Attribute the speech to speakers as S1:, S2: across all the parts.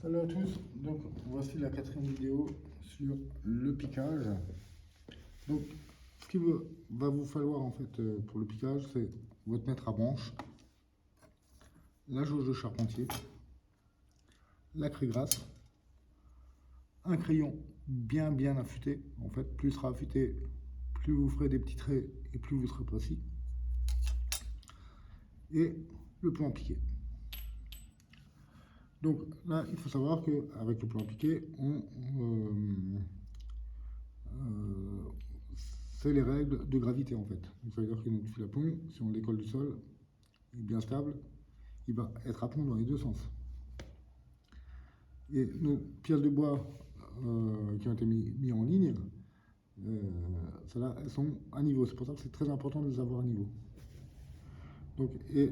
S1: Salut à tous, donc voici la quatrième vidéo sur le piquage. Donc ce qu'il va vous falloir en fait pour le piquage, c'est votre mètre à branche, la jauge de charpentier, la craie grasse, un crayon bien affûté. En fait, plus il sera affûté, plus vous ferez des petits traits et plus vous serez précis. Et le plan piqué. Donc là, il faut savoir qu'avec le plan piqué, c'est les règles de gravité en fait. Donc, ça veut dire que notre fil à plomb, si on le décolle du sol, il est bien stable, il va être à plomb dans les deux sens. Et nos pièces de bois qui ont été mis en ligne, celles-là, elles sont à niveau. C'est pour ça que c'est très important de les avoir à niveau. Donc, et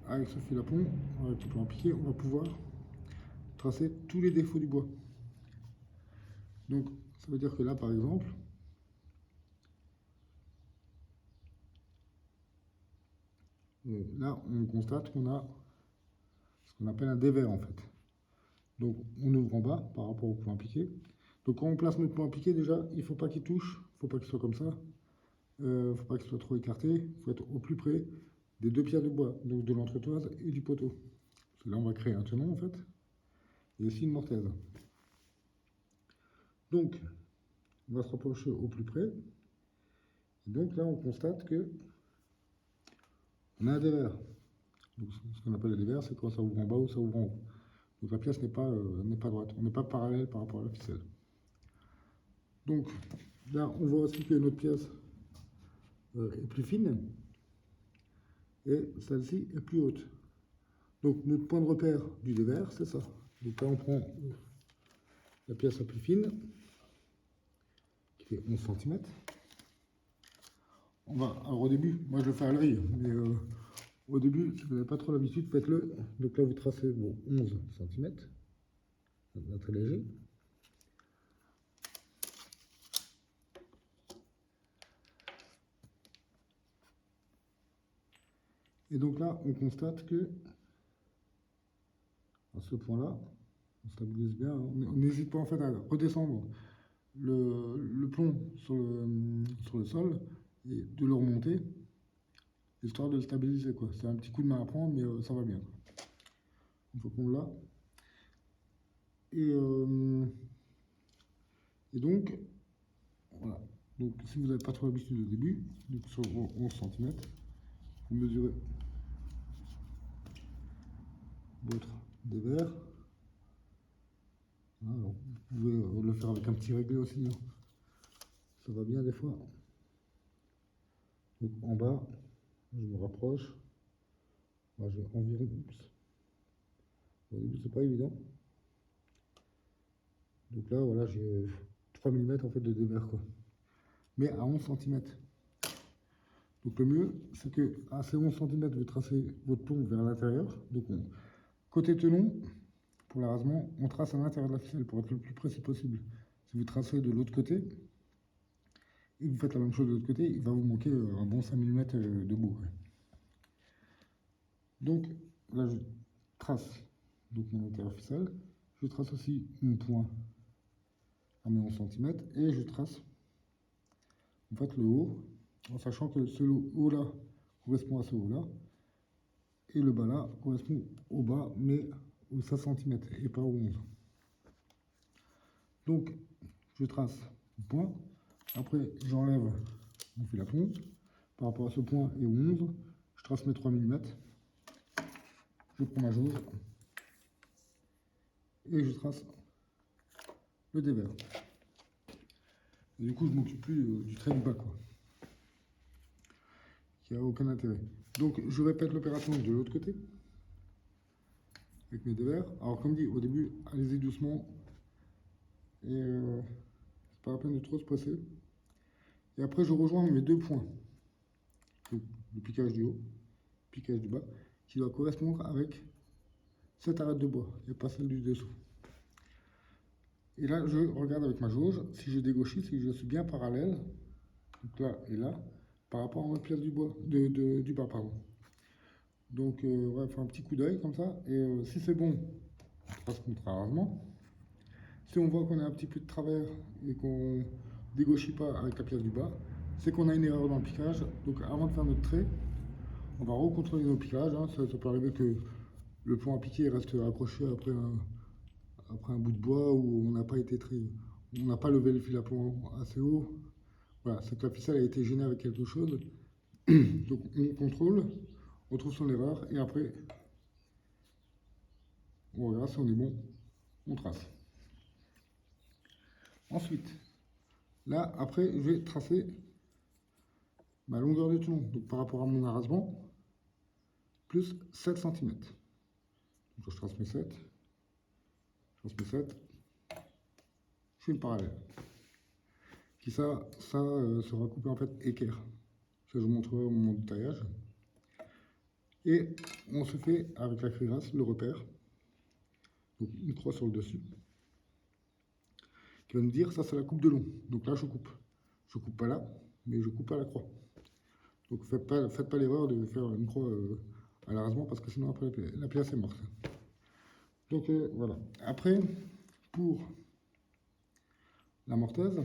S1: avec ce fil à plomb, avec le plan piqué, on va pouvoir tracer tous les défauts du bois. Donc, ça veut dire que là, par exemple, là, on constate qu'on a ce qu'on appelle un dévers en fait. Donc, on ouvre en bas par rapport au point piqué. Donc, quand on place notre point piqué, déjà, il ne faut pas qu'il touche, il ne faut pas qu'il soit comme ça, il ne faut pas qu'il soit trop écarté, il faut être au plus près des deux pierres de bois, donc de l'entretoise et du poteau. Parce que là, on va créer un tenon en fait, et aussi une mortaise. Donc, on va se rapprocher au plus près. Et donc là, on constate que on a un dévers. Donc, ce qu'on appelle le dévers, c'est quand ça ouvre en bas ou ça ouvre en haut. Donc la pièce n'est pas droite, on n'est pas parallèle par rapport à la ficelle. Donc là, on voit aussi que notre pièce est plus fine et celle-ci est plus haute. Donc notre point de repère du dévers, c'est ça. Donc là, on prend la pièce la plus fine, qui fait 11 cm. Alors au début, moi je le fais à l'œil, mais au début, si vous n'avez pas trop l'habitude, faites-le. Donc là, vous tracez vos 11 cm, très léger. Et donc là, on constate que, à ce point-là, on stabilise bien. On n'hésite pas en fait à redescendre le plomb sur le sol et de le remonter, histoire de le stabiliser. C'est un petit coup de main à prendre, mais ça va bien. Une fois qu'on l'a. Et donc, voilà. Donc, si vous n'avez pas trop l'habitude au début, donc sur 11 cm, vous mesurez votre dévers. Alors, vous pouvez le faire avec un petit réglé aussi. Hein. Ça va bien des fois. Donc, en bas, je me rapproche. Moi, j'ai environ. Au début, c'est pas évident. Donc là, voilà, j'ai 3 mm en fait de dévers, quoi. Mais à 11 cm. Donc le mieux, c'est que à ces 11 cm, vous tracez votre plomb vers l'intérieur. Donc côté tenon, pour l'arasement, on trace à l'intérieur de la ficelle pour être le plus précis possible. Si vous tracez de l'autre côté, et que vous faites la même chose de l'autre côté, il va vous manquer un bon 5 mm de bout. Ouais. Donc là, je trace donc mon intérieur ficelle. Je trace aussi mon point à mes 11 cm et je trace en fait le haut, en sachant que ce haut-là correspond à ce haut-là et le bas-là correspond au bas, mais aux 16 cm et pas aux 11. Donc, je trace le point. Après, j'enlève mon fil à plomb. Par rapport à ce point et au 11, je trace mes 3 mm. Je prends ma jauge et je trace le dévers. Et du coup, je ne m'occupe plus du trait du bas, quoi. Qui n'a aucun intérêt. Donc, je répète l'opération de l'autre côté avec mes dévers. Alors, comme dit, au début, allez-y doucement. Et c'est pas la peine de trop se presser. Et après, je rejoins mes deux points. Donc, le piquage du haut, le piquage du bas, qui doit correspondre avec cette arête de bois, et pas celle du dessous. Et là, je regarde avec ma jauge si j'ai des gauchistes, si je suis bien parallèle, donc là et là, par rapport à ma pièce du bois, du bas, pardon. Donc, on va faire un petit coup d'œil comme ça, et si c'est bon, trace contre-arrasement. Si on voit qu'on a un petit peu de travers et qu'on dégauchit pas avec la pièce du bas, c'est qu'on a une erreur dans le piquage. Donc avant de faire notre trait, on va recontrôler nos piquages. Hein. Ça peut arriver que le point à piquer reste accroché après un bout de bois où on n'a pas été très, on n'a pas levé le fil à plomb assez haut. Voilà, c'est que la ficelle a été gênée avec quelque chose. Donc on contrôle, on trouve son erreur et après on regarde si on est bon, on trace. Ensuite, là après je vais tracer ma longueur de toulon, donc par rapport à mon arrasement, plus 7 cm. Donc je trace mes 7, je fais une parallèle. Qui ça sera coupé en fait équerre. Ça je vous montrerai au moment du taillage. Et on se fait avec la cuirasse le repère. Donc une croix sur le dessus. Qui va nous dire ça c'est la coupe de long. Donc là je coupe. Je coupe pas là, mais je coupe à la croix. Donc faites pas l'erreur de faire une croix à l'arrasement parce que sinon après la pièce est morte. Donc voilà. Après, pour la mortaise,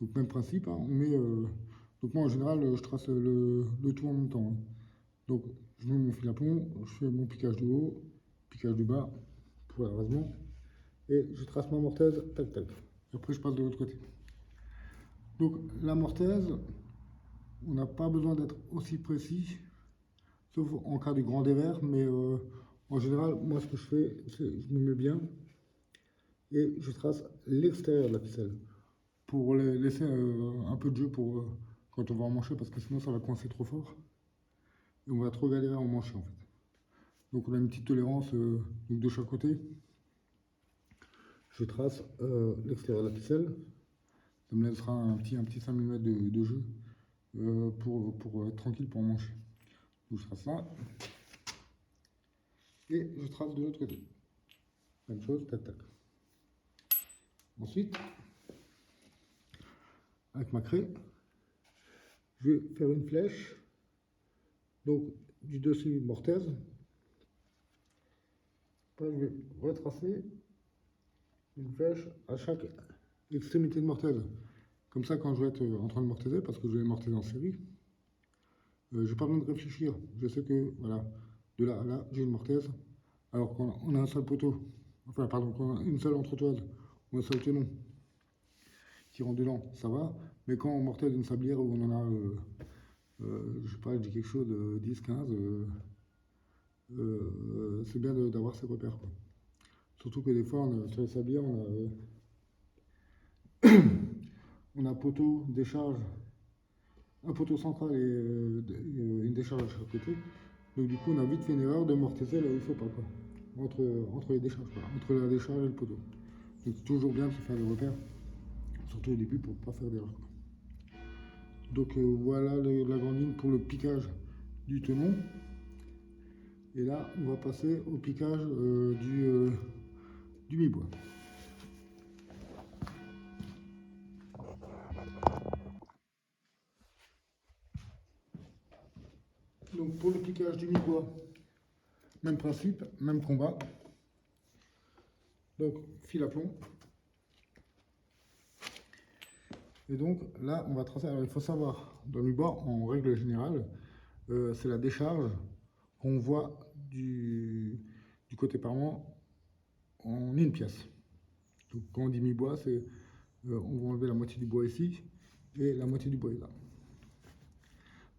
S1: donc même principe, hein, on met. Donc moi en général je trace le tout en même temps. Hein. Donc je mets mon fil à plomb, je fais mon piquage du haut, piquage du bas pour l'arrasement. Et je trace ma mortaise, tac tac. Après je passe de l'autre côté. Donc la mortaise, on n'a pas besoin d'être aussi précis, sauf en cas de grand dévers, mais en général, moi ce que je fais, c'est je me mets bien et je trace l'extérieur de la ficelle pour laisser un peu de jeu pour quand on va emmancher parce que sinon ça va coincer trop fort et on va trop galérer à emmancher en fait. Donc on a une petite tolérance donc de chaque côté. Je trace l'extérieur de la ficelle, ça me laissera un petit 5 mm de jeu pour être tranquille pour emmancher. Donc je trace ça et je trace de l'autre côté. Même chose, tac tac. Ensuite, avec ma craie, je vais faire une flèche, donc du dessus mortaise. Après, je vais retracer une flèche à chaque extrémité de mortaise. Comme ça, quand je vais être en train de mortaiser, parce que je vais mortaiser en série, je n'ai pas besoin de réfléchir. Je sais que, voilà, de là à là, j'ai une mortaise. Alors qu'on a un seul poteau, enfin, pardon, qu'on a une seule entretoise, ou un seul tenon qui rentre dedans, ça va. Mais quand on mortaise une sablière où on en a, je sais pas, je dis quelque chose de 10, 15, c'est bien d'avoir ces repères, quoi. Surtout que des fois, sur les sablières, on a poteau, décharge, un poteau central et une décharge à chaque côté. Donc du coup, on a vite fait une erreur de mortaiser là où il ne faut pas, quoi. Entre les décharges, quoi. Entre la décharge et le poteau. Donc c'est toujours bien de se faire des repères, surtout au début pour ne pas faire d'erreur. Donc voilà la grande ligne pour le piquage du tenon. Et là, on va passer au piquage du mi-bois. Donc pour le piquage du mi-bois, même principe, même combat. Donc fil à plomb. Et donc là, on va tracer. Alors il faut savoir, dans le mi-bois, en règle générale, c'est la décharge qu'on voit du côté parement en une pièce. Donc quand on dit mi-bois, c'est on va enlever la moitié du bois ici et la moitié du bois est là.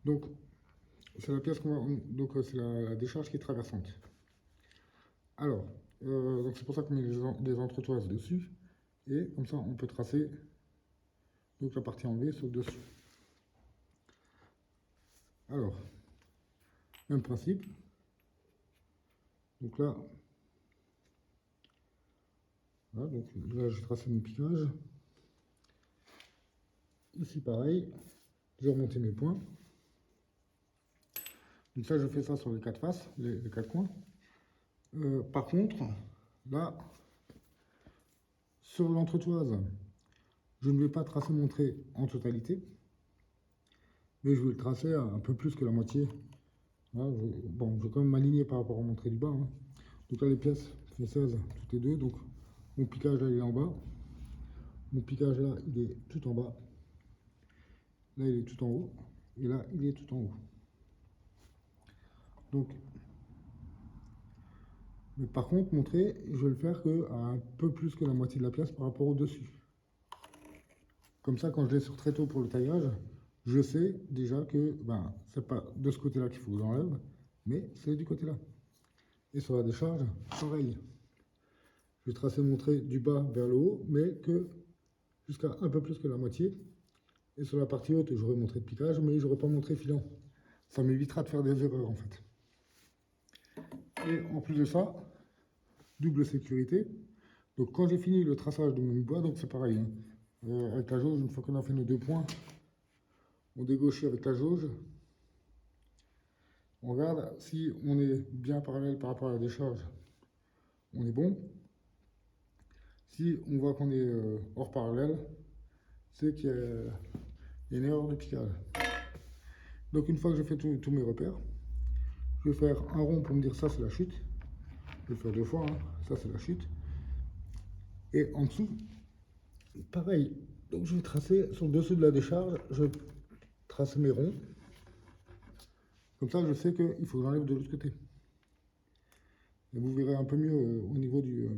S1: Donc c'est la pièce qu'on va, donc c'est la décharge qui est traversante. Alors donc c'est pour ça qu'on met des entretoises dessus et comme ça on peut tracer donc la partie enlevée sur le dessus. Alors même principe. Donc là, voilà, donc là j'ai tracé mon piquage. Ici pareil, je vais remonter mes points. Donc ça je fais ça sur les quatre faces, les quatre coins. Par contre, là, sur l'entretoise, je ne vais pas tracer mon trait en totalité, mais je vais le tracer à un peu plus que la moitié. Voilà, bon, je vais quand même m'aligner par rapport à mon trait du bas. Hein. Donc là, les pièces font 16 toutes les deux. Donc mon piquage là, il est en bas. Mon piquage là, il est tout en bas. Là, il est tout en haut. Et là, il est tout en haut. Donc, mais par contre, montrer, je vais le faire que à un peu plus que la moitié de la pièce par rapport au dessus. Comme ça, quand je l'ai sur tréteau pour le taillage, je sais déjà que ben, c'est pas de ce côté-là qu'il faut que j'enlève, mais c'est du côté-là. Et sur la décharge, pareil. Je vais tracer mon trait du bas vers le haut, mais que jusqu'à un peu plus que la moitié. Et sur la partie haute, j'aurai mon trait de piquage, mais j'aurai pas mon trait filant. Ça m'évitera de faire des erreurs en fait. Et en plus de ça, double sécurité. Donc quand j'ai fini le traçage de mon bois, donc c'est pareil. Hein. Avec la jauge, une fois qu'on a fait nos 2 points, on dégauchit avec la jauge. On regarde si on est bien parallèle par rapport à la décharge. On est bon. Si on voit qu'on est hors parallèle, c'est qu'il y a une erreur de piquage. Donc une fois que j'ai fait tous mes repères, je vais faire un rond pour me dire ça c'est la chute. Je vais le faire 2 fois, hein. Ça c'est la chute. Et en dessous, pareil. Donc je vais tracer sur le dessus de la décharge, je vais tracer mes ronds. Comme ça je sais qu'il faut que j'enlève de l'autre côté. Et vous verrez un peu mieux au niveau du...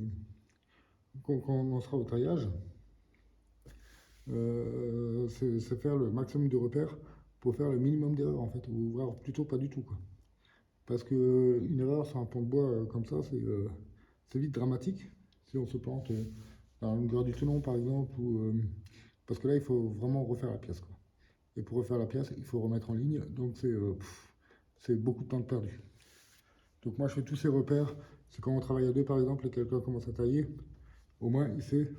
S1: quand on en sera au taillage. C'est faire le maximum de repères pour faire le minimum d'erreurs en fait, ou voire plutôt pas du tout quoi. Parce que une erreur sur un pont de bois comme ça, c'est vite dramatique si on se plante dans la longueur du tenon par exemple, ou, parce que là il faut vraiment refaire la pièce quoi. Et pour refaire la pièce, il faut remettre en ligne, donc c'est beaucoup de temps perdu. Donc moi je fais tous ces repères, c'est quand on travaille à deux par exemple et quelqu'un commence à tailler, au moins il sait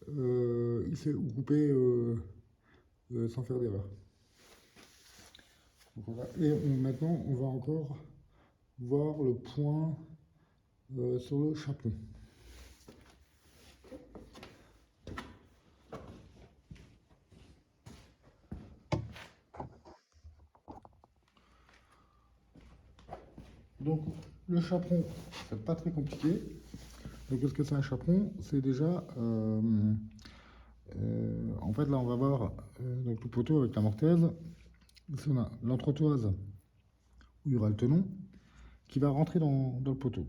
S1: où couper sans faire d'erreur. Et maintenant, on va encore voir le point sur le chapeau. Donc, le chaperon, c'est pas très compliqué. Donc, qu'est-ce que c'est un chaperon? C'est déjà... en fait, là, on va voir donc, le poteau avec la mortaise. Ici, on a l'entretoise où il y aura le tenon qui va rentrer dans le poteau.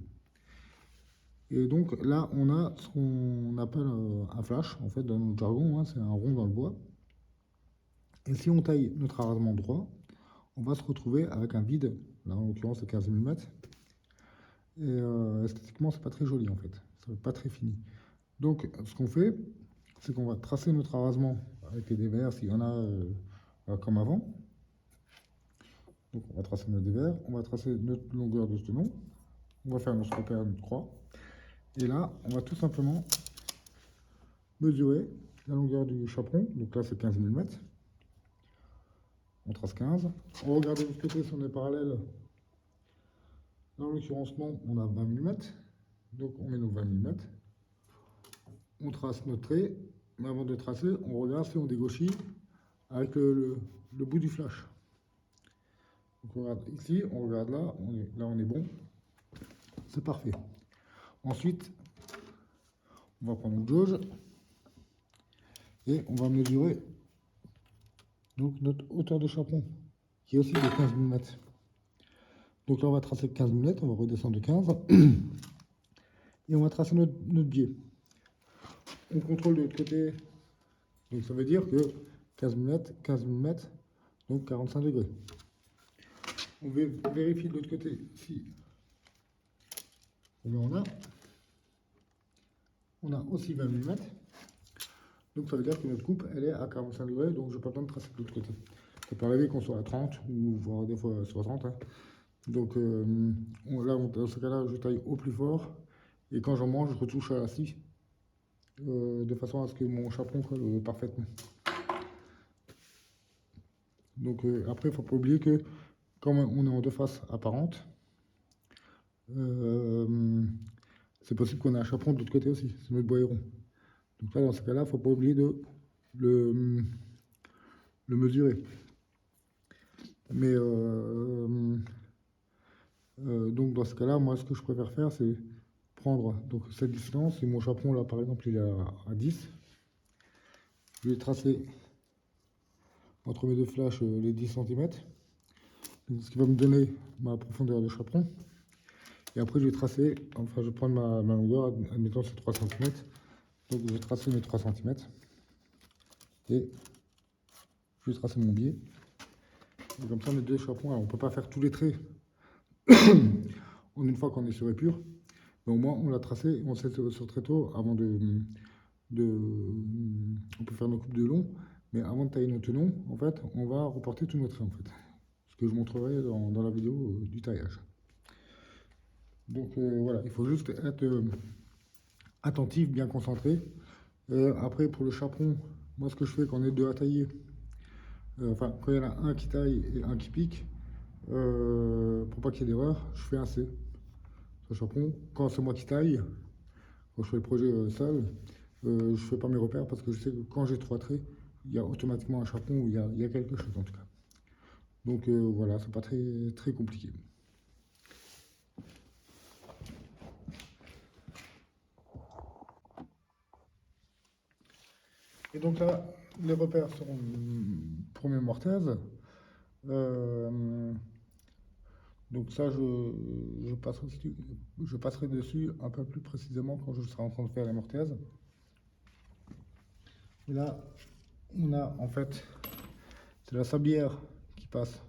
S1: Et donc là, on a ce qu'on appelle un flash, en fait, dans notre jargon, hein, c'est un rond dans le bois. Et si on taille notre arasement droit, on va se retrouver avec un vide, là en l'occurrence c'est 15 mm. Et esthétiquement, c'est pas très joli en fait, c'est pas très fini. Donc ce qu'on fait, c'est qu'on va tracer notre arasement avec les dévers, s'il y en a comme avant. Donc on va tracer notre dévers, on va tracer notre longueur de ce tenon, on va faire notre repère, notre croix. Et là, on va tout simplement mesurer la longueur du chaperon, donc là c'est 15 mm. On trace 15. On regarde de l'autre côté si on est parallèle. Dans l'occurrence, non, on a 20 mm. Donc on met nos 20 mm. On trace notre trait. Mais avant de tracer, on regarde si on dégauchit avec le bout du flash. Donc on regarde ici, on regarde là, on est bon. C'est parfait. Ensuite, on va prendre une jauge et on va mesurer donc notre hauteur de chaperon, qui est aussi de 15 mm. Donc là, on va tracer 15 mm, on va redescendre de 15. Et on va tracer notre biais. On contrôle de l'autre côté. Donc ça veut dire que 15 mm, donc 45 degrés. On vérifie de l'autre côté si on a aussi 20 mm. Donc ça veut dire que notre coupe, elle est à 45 degrés, donc je n'ai pas besoin de tracer de l'autre côté. Ça peut arriver qu'on soit à 30, ou voire des fois 60. Hein. Donc là, dans ce cas-là, je taille au plus fort. Et quand j'en mange, je retouche à la scie. De façon à ce que mon chaperon colle parfaitement. Donc après, il ne faut pas oublier que comme on est en deux faces apparentes, c'est possible qu'on ait un chaperon de l'autre côté aussi, c'est notre bois est rond. Donc là, dans ce cas-là, il ne faut pas oublier de le mesurer. Mais Donc dans ce cas-là, moi ce que je préfère faire, c'est prendre donc, cette distance, et mon chaperon là par exemple il est à 10. Je vais tracer entre mes deux flashs les 10 cm, ce qui va me donner ma profondeur de chaperon. Et après je vais tracer, enfin je vais prendre ma longueur, admettons c'est 3 cm. Donc je vais tracer mes 3 cm. Et je vais tracer mon biais. Et comme ça mes deux chaperons, alors on ne peut pas faire tous les traits en une fois qu'on est sur épure. Mais au moins on l'a tracé, on sait sur très tôt avant on peut faire nos coupes de long, mais avant de tailler nos tenons, en fait, on va reporter tous nos traits, en fait. Ce que je montrerai dans la vidéo du taillage. Donc voilà, il faut juste être attentif, bien concentré. Après, pour le chaperon, moi ce que je fais quand on est deux à tailler, enfin quand il y en a un qui taille et un qui pique, pour pas qu'il y ait d'erreur, je fais un C. Sur le chaperon, quand c'est moi qui taille, quand je fais le projet seul, je fais pas mes repères parce que je sais que quand j'ai 3 traits, il y a automatiquement un chaperon où il y a quelque chose en tout cas. Donc voilà, c'est pas très compliqué. Et donc là, les repères seront pour mes mortaises. Donc ça, je passerai dessus un peu plus précisément quand je serai en train de faire les mortaises. Et là, on a en fait, c'est la sablière qui passe,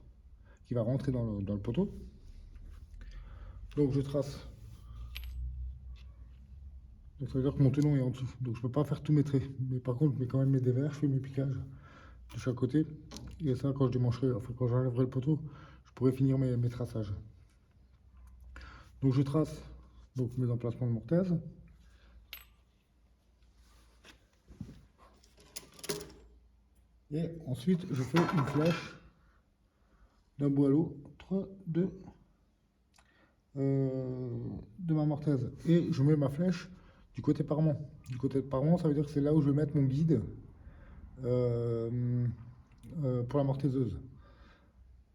S1: qui va rentrer dans le poteau. Donc je trace. Donc ça veut dire que mon tenon est en dessous. Donc je ne peux pas faire tous mes traits. Mais par contre, je mets quand même mes dévers, je fais mes piquages de chaque côté. Et ça, quand je démancherai, enfin quand j'enlèverai le poteau, je pourrai finir mes traçages. Donc je trace donc mes emplacements de mortaise. Et ensuite, je fais une flèche d'un bout à l'autre de ma mortaise. Et je mets ma flèche du côté parement. Du côté de parement, ça veut dire que c'est là où je vais mettre mon guide pour la mortaiseuse.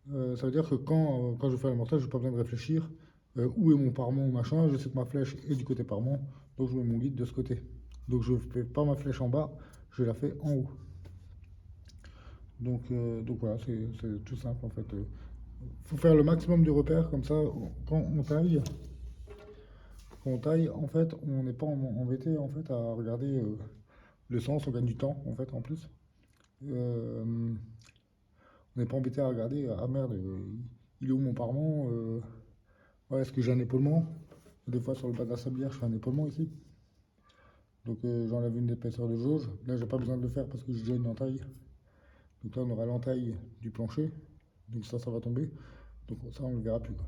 S1: Ça veut dire que quand je fais la mortaise, je n'ai pas besoin de réfléchir où est mon parement ou machin. Je sais que ma flèche est du côté parement, donc je mets mon guide de ce côté. Donc je ne fais pas ma flèche en bas, je la fais en haut. Donc voilà, c'est tout simple en fait. Faut faire le maximum de repères comme ça quand on taille. Quand on taille, en fait, on n'est pas embêté en fait à regarder le sens, on gagne du temps en fait en plus. On n'est pas embêté à regarder, ah merde, il est où mon parement ouais, est-ce que j'ai un épaulement? Des fois sur le bas de la sablière, je fais un épaulement ici. Donc j'enlève une épaisseur de jauge. Là, j'ai pas besoin de le faire parce que j'ai déjà une entaille. Donc là, on aura l'entaille du plancher. Donc ça va tomber. Donc ça, on ne le verra plus, quoi.